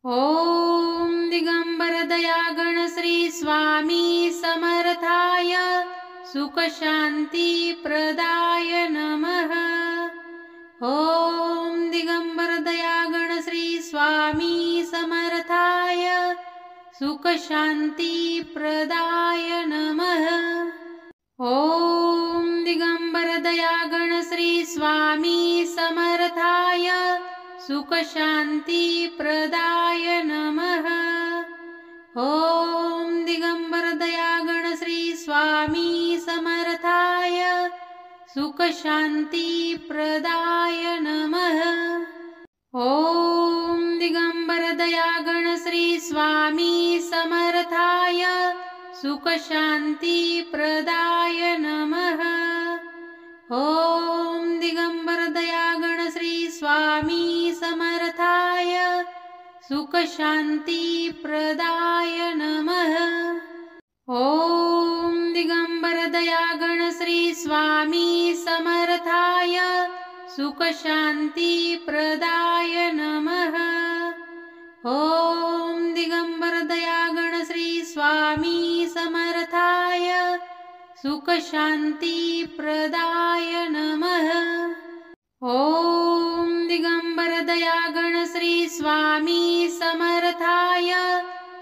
ॐ दिगंबरदयागण श्री स्वामी समर्थाय सुखशान्तिप्रदाय नमः। ॐ दिगंबरदयागण श्री स्वामी समर्थाय सुखशान्तिप्रदाय नमः। ॐ दिगंबरदयागण श्री स्वामी समर्थाय सुखशान्तिप्रदाय नमः। ॐ दिगंबरदयागण श्री स्वामी समर्थाय सुखशान्तिप्रदाय नमः। ॐ दिगंबरदयागण श्री स्वामी समर्थाय सुखशान्तिप्रदाय नमः। ॐ दिगंबरदयागण श्री स्वामी समर्थाय सुखशान्तिप्रदाय नमः। ॐ दिगंबरदयागण श्री स्वामी समर्थाय सुखशान्तिप्रदाय नमः। ॐ दिगंबरदयागण श्री स्वामी समर्थाय सुखशान्तिप्रदाय नमः। ॐ दिगंबरदयागण श्री स्वामी समर्थाय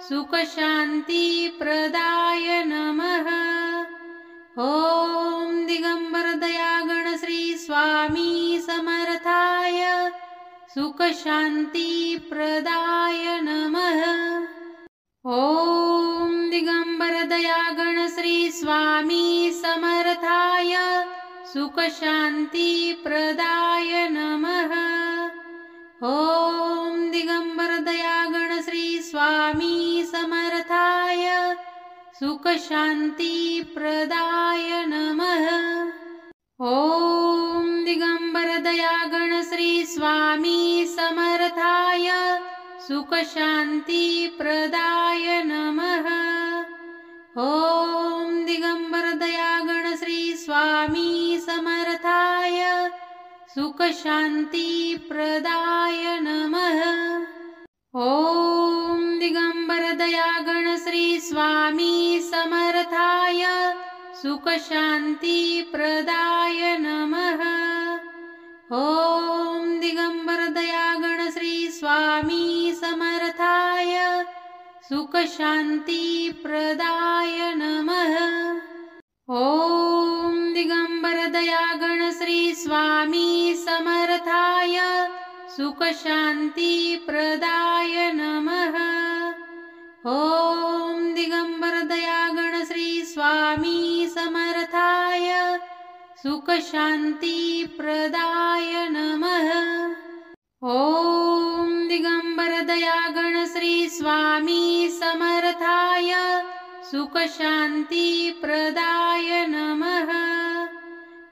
सुखशान्तिप्रदाय नमः। ॐ दिगंबरदयागण श्री स्वामी समर्थाय सुखशान्तिप्रदाय नमः। ॐ दिगंबरदयागण श्री स्वामी समर्थाय सुखशान्तिप्रदाय नमः। ॐ दिगंबरदयागण श्री स्वामी समर्थाय सुखशान्तिप्रदाय नमः। ॐ दिगंबरदयागण श्री स्वामी समर्थाय सुखशान्तिप्रदाय नमः। ॐ दिगंबरदयागण श्री स्वामी समर्थाय सुखशान्तिप्रदाय नमः। ॐ दिगंबरदयागण श्री स्वामी समर्थाय सुखशान्तिप्रदाय नमः। ॐ दिगंबरदयागण श्री स्वामी समर्थाय सुखशान्तिप्रदाय नमः। ॐ दिगंबरदयागण श्री स्वामी समर्थाय सुखशान्तिप्रदाय नमः। ॐ दिगंबरदयागण श्री स्वामी समर्थाय सुखशान्तिप्रदाय नमः। ॐ दिगंबरदयागण श्री स्वामी समर्थाय सुखशान्तिप्रदाय नमः।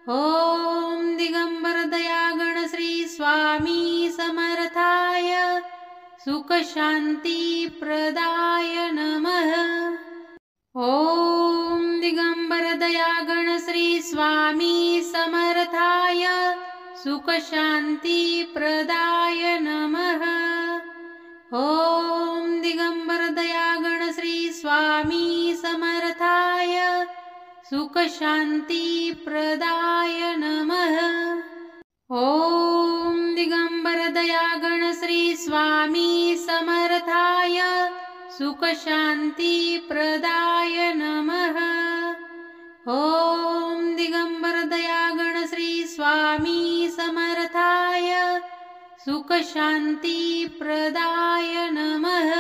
ॐ दिगंबरदयागण श्री स्वामी समर्थाय सुखशान्तिप्रदाय नमः। ॐ दिगंबरदयागण श्री स्वामी समर्थाय सुखशान्तिप्रदाय नमः। ॐ दिगंबरदयागण श्री स्वामी समर्थाय सुखशान्तिप्रदाय नमः। ॐ दिगंबरदयागण श्री स्वामी समर्थाय सुखशान्तिप्रदाय नमः। ॐ दिगंबरदयागण श्री स्वामी समर्थाय सुखशान्तिप्रदाय नमः।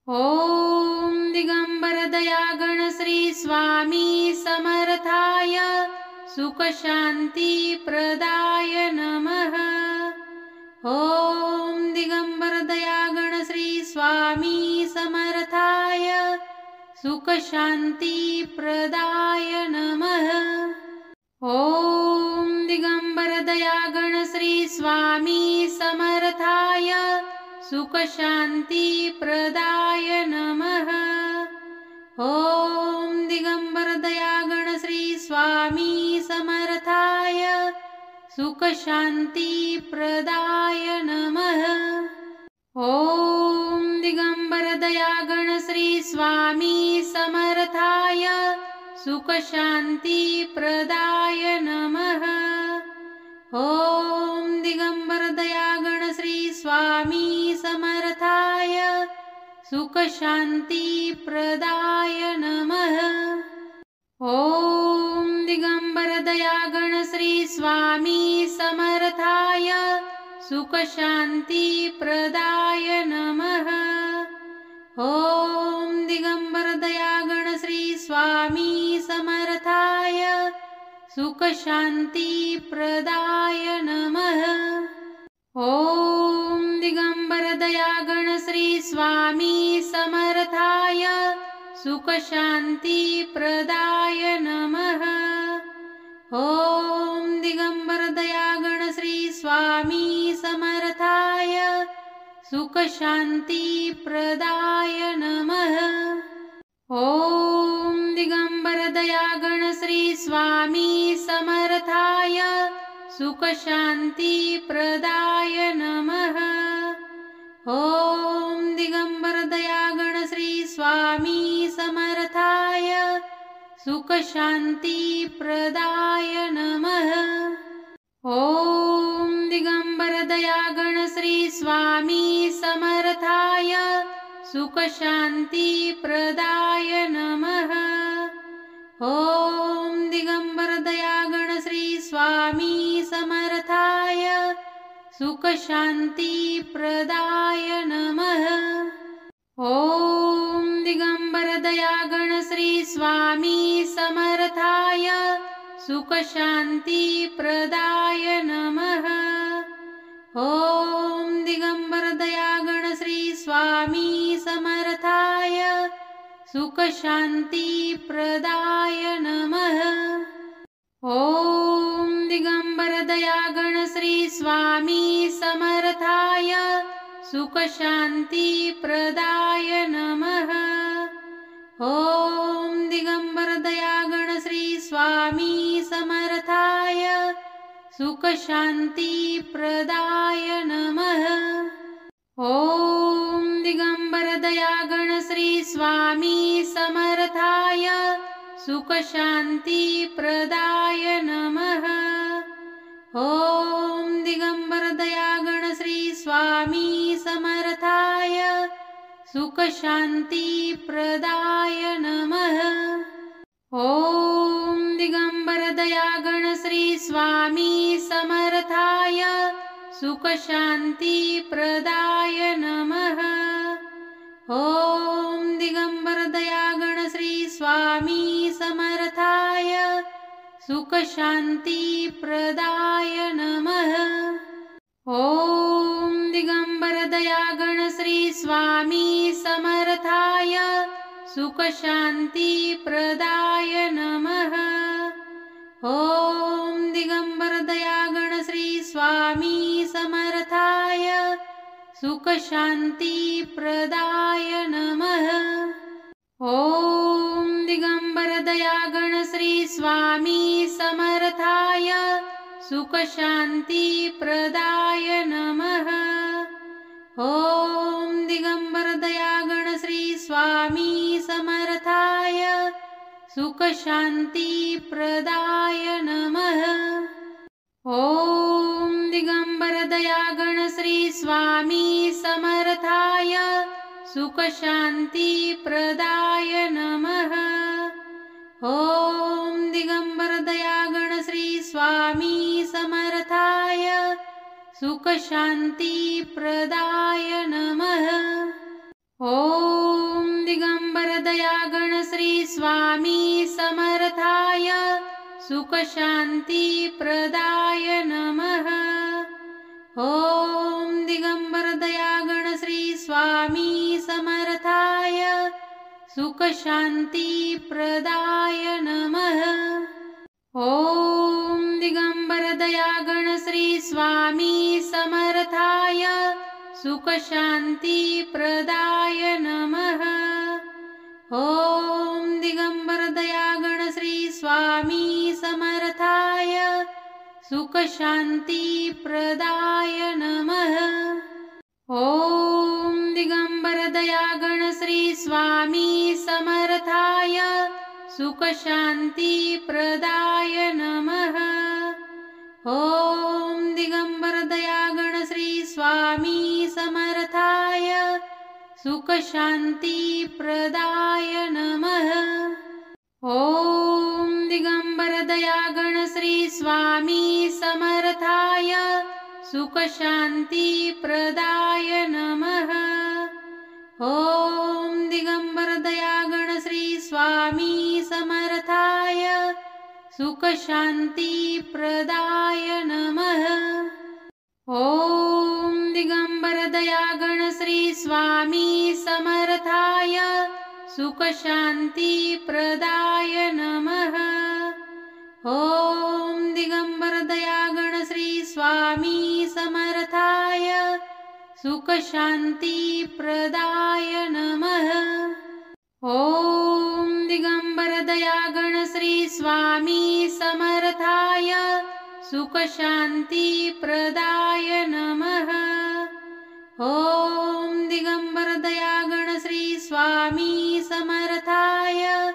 ॐ दिगंबरदयागण श्री स्वामी समर्थाय सुखशान्तिप्रदाय नमः। ॐ दिगंबरदयागण श्री स्वामी समर्थाय सुखशान्तिप्रदाय नमः। ॐ दिगंबरदयागण श्री स्वामी समर्थाय सुखशान्तिप्रदाय नमः। ॐ दिगंबरदयागण श्री स्वामी समर्थाय सुखशान्तिप्रदाय नमः। ॐ दिगंबरदयागण श्री स्वामी समर्थाय सुख शांती प्रदाय नमः। ओम दिगंबरदयागण श्री स्वामी समर्थाय सुख शांती प्रदाय नमः। ओम दिगंबरदयागण श्री स्वामी समर्थाय सुख शांती प्रदाय नमः। ओम दिगंबरदयागण श्री स्वामी समर्थाय सुख शांती प्रदाय नमः। ओम दिगंबरदयागण श्री स्वामी समर्थाय सुख शांती प्रदाय नमः। ओम दिगंबरदयागण श्री स्वामी समर्थाय सुख शांती प्रदाय नमः। ओम दिगंबरदयागण श्री स्वामी समर्थाय सुख शांती प्रदाय नमः। ओम दिगंबरदयागण श्री स्वामी समर्थाय सुख शांती प्रदाय नमः। ओम दिगंबरदयागण श्री स्वामी समर्थाय सुख शांती प्रदाय नमः। ओम दिगंबरदयागण श्री स्वामी समर्थाय सुख शांती प्रदाय नमः। ओम दिगंबरदयागण श्री स्वामी समर्थाय सुख शांती प्रदाय नमः। ओम दिगंबरदयागण श्री स्वामी समर्थाय सुख शांती प्रदाय नमः। ओम दिगंबरदयागण श्री स्वामी समर्थाय सुख शांती प्रदाय नमः। ओम दिगंबरदयागण श्री स्वामी समर्थाय सुख शांती प्रदाय नमः। ओम दिगंबरदयागण श्री स्वामी समर्थाय सुख शांती प्रदाय नमः। ओम दिगंबरदयागण श्री स्वामी समर्थाय सुख शांती प्रदाय नमः। ओम दिगंबरदयागण श्री स्वामी समर्थाय सुख शांती प्रदाय नमः। ओम दिगंबरदयागण श्री स्वामी समर्थाय सुख शांती प्रदाय नमः। ओम दिगंबरदयागण श्री स्वामी समर्थाय सुख शांती प्रदाय नमः। ओम दिगंबरदयागण श्री स्वामी समर्थाय सुख शांती प्रदाय नमः। ओम दिगंबरदयागण श्री स्वामी समर्थाय सुख शांती प्रदाय नमः। ओम दिगंबरदयागण श्री स्वामी समर्थाय सुख शांती प्रदाय नमः। ओम दिगंबरदयागण श्री स्वामी समर्थाय सुख शांती प्रदाय नमः। ओम दिगंबरदयागण श्री स्वामी समर्थाय सुख शांती प्रदाय नमः। ओम दिगंबरदयागण श्री स्वामी समर्थाय सुख शांती प्रदाय नमः। ओम दिगंबरदयागण श्री स्वामी समर्थाय सुख शांती प्रदाय नमः। ओम दिगंबरदयागण श्री स्वामी समर्थाय सुख शांती प्रदाय नमः। ओम दिगंबरदयागण श्री स्वामी समर्थाय सुख शांती प्रदाय नमः। ओम दिगंबरदयागण दिगंबरदयागण श्री स्वामी समर्थाय सुखशान्तिप्रदाय नमः। ॐ दिगंबरदयागण श्री स्वामी समर्थाय सुखशान्तिप्रदाय नमः। ॐ दिगंबरदयागण श्री स्वामी समर्थाय सुखशान्तिप्रदाय नमः। ॐ दिगंबरदयागण श्री स्वामी समर्थाय सुखशान्तिप्रदाय नमः। ॐ दिगंबरदयागण श्री स्वामी समर्थाय सुखशान्तिप्रदाय नमः। ॐ दिगंबरदयागण श्री स्वामी समर्थाय सुखशान्तिप्रदाय नमः। ॐ दिगंबरदयागण श्री स्वामी समर्थाय सुखशान्तिप्रदाय नमः। ॐ दिगंबरदयागण श्री स्वामी समर्थाय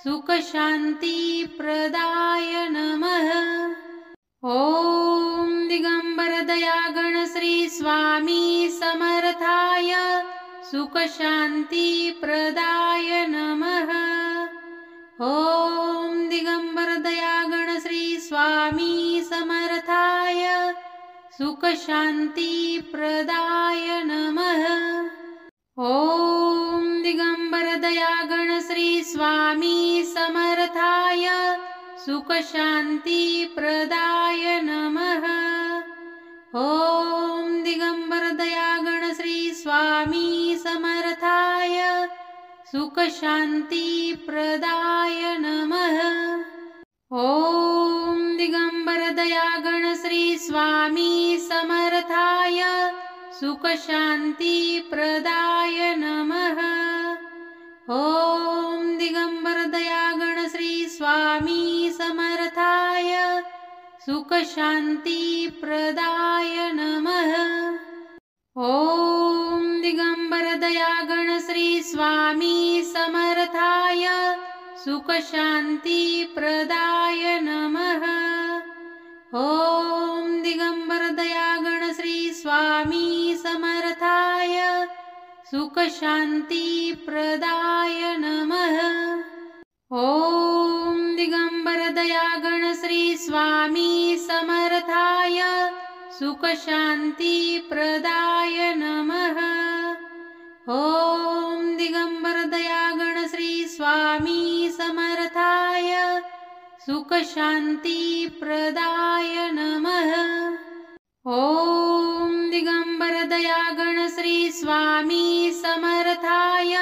सुखशान्तिप्रदाय नमः। ॐ दिगंबरदयागण श्री स्वामी समर्थाय सुखशान्तिप्रदाय नमः। ॐ दिगंबरदयागण श्री स्वामी समर्थाय सुखशान्तिप्रदाय नमः। ॐ दिगंबरदयागण श्री स्वामी समर्थाय सुखशान्तिप्रदाय नमः। ॐ दिगंबरदयागण श्री स्वामी समर्थाय सुखशान्तिप्रदाय नमः। ॐ दिगंबरदयागण श्री स्वामी समर्थाय सुखशान्तिप्रदाय नमः। ॐ दिगंबरदयागण श्री स्वामी समर्थाय सुखशान्तिप्रदाय नमः। ॐ दिगंबरदयागण श्री स्वामी समर्थाय सुखशान्तिप्रदाय नमः। ॐ दिगंबरदयागण श्री स्वामी समर्थाय सुखशान्तिप्रदाय नमः। ॐ दिगंबरदयागण श्री स्वामी समर्थाय सुखशान्तिप्रदाय नमः। ॐ दिगंबरदयागण श्री स्वामी समर्थाय सुखशान्तिप्रदाय नमः। ॐ दिगंबरदयागण श्री स्वामी समर्थाय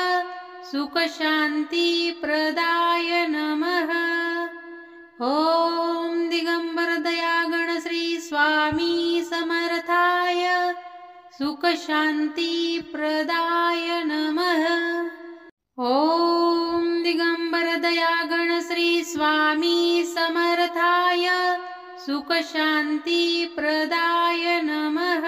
सुखशान्तिप्रदाय नमः। ॐ दिगंबरदयागण श्री स्वामी समर्थाय सुखशान्तिप्रदाय नमः। ॐ दिगंबरदयागण श्री स्वामी समर्थाय सुखशान्तिप्रदाय नमः।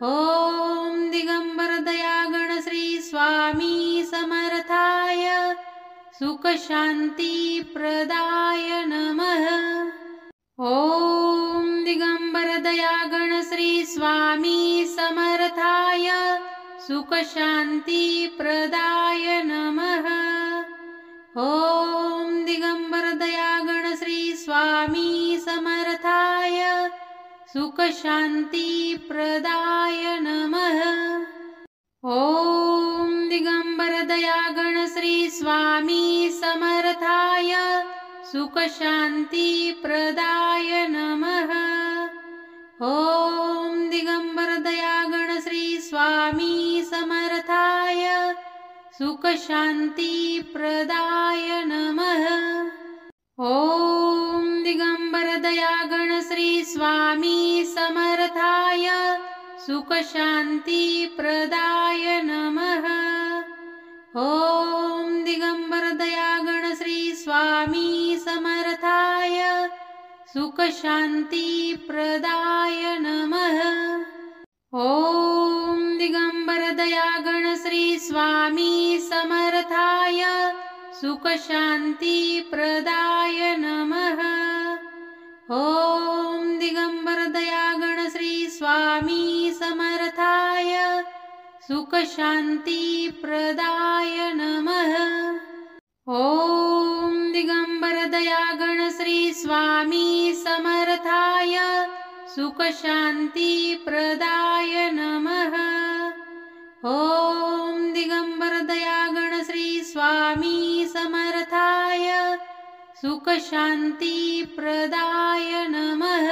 ॐ दिगंबरदयागण श्री स्वामी समर्थाय सुखशान्तिप्रदाय नमः। ॐ दिगंबरदयागण श्री स्वामी समर्थाय सुखशान्तिप्रदाय नमः। ॐ दिगंबरदयागण श्री स्वामी समर्थाय सुखशान्तिप्रदाय नमः। ॐ दिगंबरदयागण श्री स्वामी समर्थाय सुखशान्तिप्रदाय नमः। ॐ दिगंबरदयागण श्री स्वामी समर्थाय सुखशान्तिप्रदाय नमः। ॐ दिगंबरदयागण श्री स्वामी समर्थाय सुखशान्तिप्रदाय नमः। ॐ दिगंबरदयागण श्री स्वामी समर्थाय सुखशान्तिप्रदाय नमः। ॐ दिगंबरदयागण दिगंबरदयागण श्री स्वामी समर्थाय सुख शांती प्रदाय नमः। ओम दिगंबरदयागण श्री स्वामी समर्थाय सुख शांती प्रदाय नमः। ओम दिगंबरदयागण श्री स्वामी समर्थाय सुख शांती प्रदाय नमः। ओम दिगंबरदयागण श्री स्वामी समर्थाय सुख शांती प्रदाय नमः।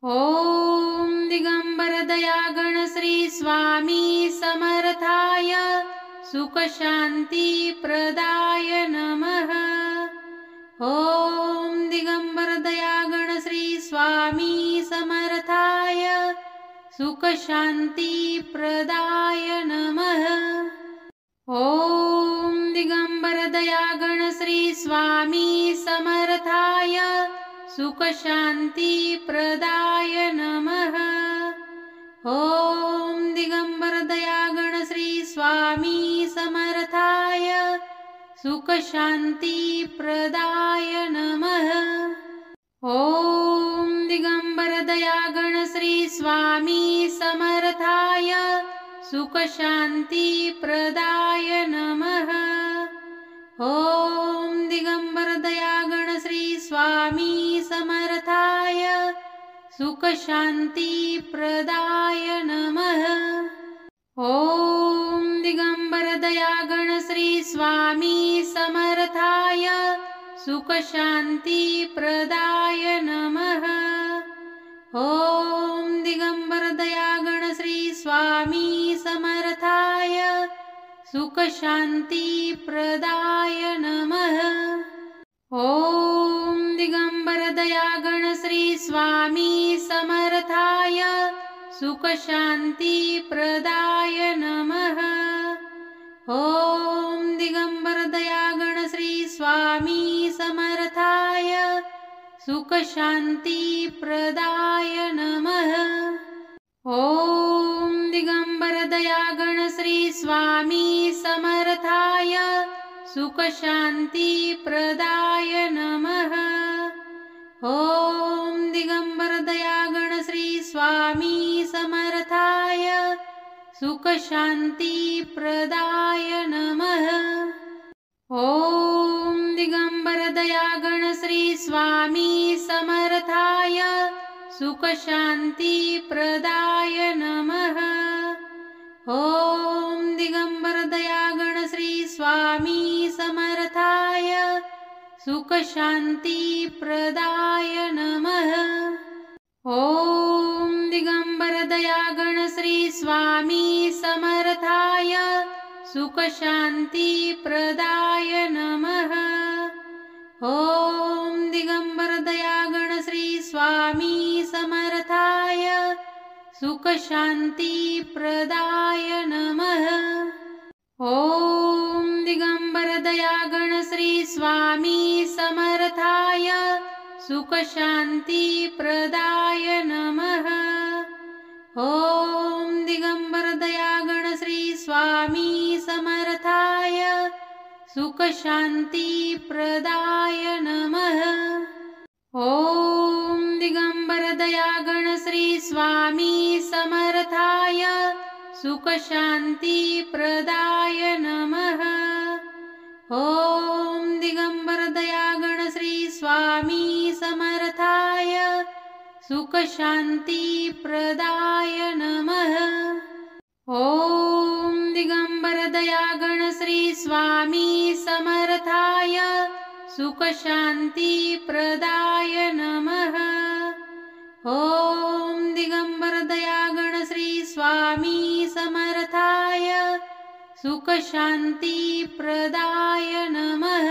ओम दिगंबरदयागण श्री स्वामी समर्थाय सुख शांती प्रदाय नमः। ओम दिगंबरदयागण श्री स्वामी समर्थाय सुख शांती प्रदाय नमः। ओम दिगंबरदयागण श्री स्वामी समर्थाय सुख शांती प्रदाय नमः। ओम दिगंबरदयागण श्री स्वामी समर्थाय सुख शांती प्रदाय नमः। ओम दिगंबरदयागण श्री स्वामी समर्थाय सुख शांती प्रदाय नमः। ओम दिगंबरदयागण श्री स्वामी समर्थाय सुख शांती प्रदाय नमः। ओम दिगंबरदयागण श्री स्वामी समर्थाय सुख शांती प्रदाय नमः। ओम दिगंबरदयागण श्री स्वामी समर्थाय सुख शांती प्रदाय नमः। ओम दिगंबरदयागण श्री स्वामी समर्थाय सुख शांती प्रदाय नमः। ओम दिगंबरदयागण श्री स्वामी समर्थाय सुख शांती प्रदाय नमः। ओम दिगंबरदयागण श्री स्वामी समर्थाय सुख शांती प्रदाय नमः। ओम दिगंबरदयागण श्री स्वामी समर्थाय सुख शांती प्रदाय नमः। ओम दिगंबरदयागण श्री स्वामी समर्थाय सुख शांती प्रदाय नमः। ओम दिगंबरदयागण श्री स्वामी समर्थाय सुख शांती प्रदाय नमः। ओम दिगंबरदयागण श्री स्वामी समर्थाय सुख शांती प्रदाय नमः। ओम दिगंबरदयागण श्री स्वामी समर्थाय सुख शांती प्रदाय नमः। ओम दिगंबरदयागण श्री स्वामी समर्थाय सुख शांती प्रदाय नमः। ओम दिगंबरदयागण श्री स्वामी समर्थाय सुख शांती प्रदाय नमः। ओम दिगंबरदयागण श्री स्वामी समर्थाय सुख शांती प्रदाय नमः। ओम दिगंबरदयागण श्री स्वामी समर्थाय सुख शांती प्रदाय नमः। ओम दिगंबरदयागण श्री स्वामी समर्थाय सुख शांती प्रदाय नमः। ओम दिगंबरदयागण श्री स्वामी समर्थाय सुख शांती प्रदाय नमः।